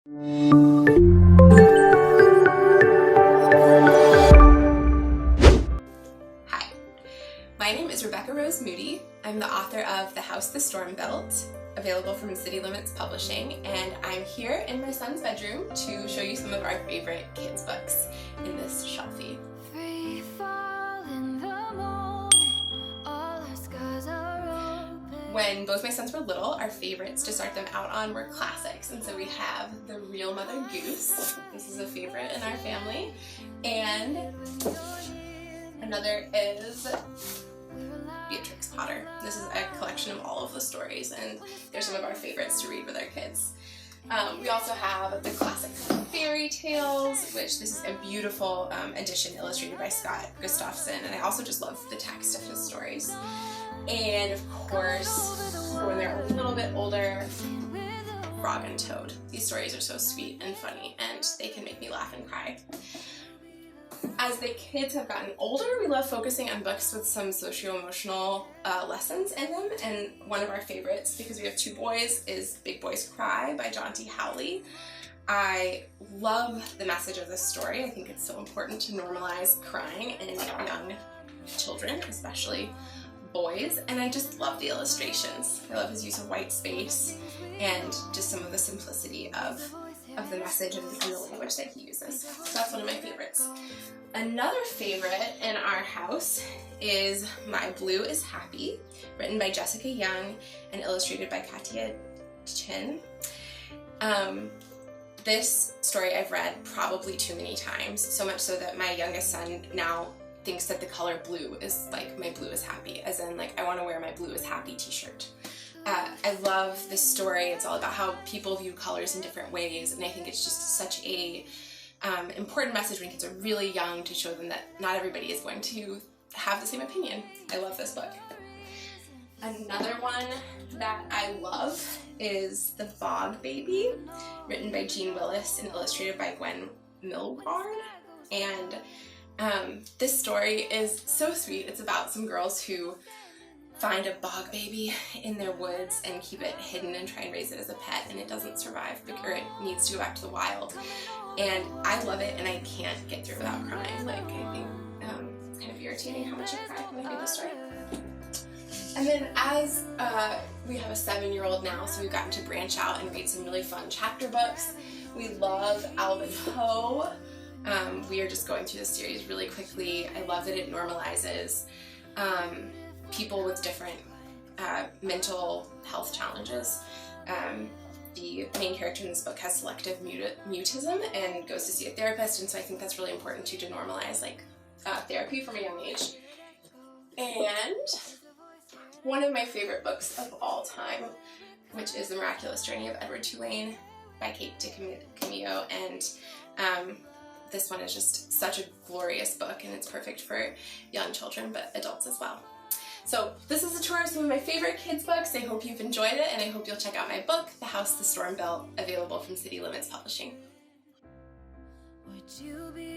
Hi, my name is Rebecca Rose Moody. I'm the author of The House the Storm Built, available from City Limits Publishing, and I'm here in my son's bedroom to show you some of our favorite kids' books in this shelfie. When both my sons were little, our favorites to start them out on were classics, and so we have The Real Mother Goose. This is a favorite in our family. And another is Beatrix Potter. This is a collection of all of the stories, and they're some of our favorites to read with our kids. We also have the classic fairy tales, which this is a beautiful edition illustrated by Scott Gustafson, and I also just love the text of his stories. And of course, when they're a little bit older, Frog and Toad. These stories are so sweet and funny, and they can make me laugh and cry. As the kids have gotten older, we love focusing on books with some socio-emotional lessons in them, and one of our favorites, because we have two boys, is Big Boys Cry by John T. Howley. I love the message of this story. I think it's so important to normalize crying in young children, especially boys, and I just love the illustrations. I love his use of white space and just some of the simplicity of the message and the language that he uses. So that's one of my favorites. Another favorite in our house is My Blue is Happy, written by Jessica Young and illustrated by Katia Chin. This story I've read probably too many times, so much so that my youngest son now thinks that the color blue is like my blue is happy, as in like I want to wear my blue is happy t-shirt. I love this story. It's all about how people view colors in different ways, and I think it's just such a important message when kids are really young to show them that not everybody is going to have the same opinion. I love this book. Another one that I love is The Bog Baby, written by Jean Willis and illustrated by Gwen Milward. And this story is so sweet. It's about some girls who find a bog baby in their woods and keep it hidden and try and raise it as a pet, and it doesn't survive because it needs to go back to the wild. And I love it, and I can't get through without crying. Like, I think it's kind of irritating how much I cry when I read this story. And then as we have a 7-year-old now, so we've gotten to branch out and read some really fun chapter books. We love Alvin Poe. We are just going through the series really quickly. I love that it normalizes people with different mental health challenges. The main character in this book has selective mutism and goes to see a therapist, and so I think that's really important too, to normalize like therapy from a young age. And one of my favorite books of all time, which is The Miraculous Journey of Edward Tulane by Kate DiCamillo, and this one is just such a glorious book, and it's perfect for young children, but adults as well. So this is a tour of some of my favorite kids' books. I hope you've enjoyed it, and I hope you'll check out my book, The House the Storm Built, available from City Limits Publishing. Would you be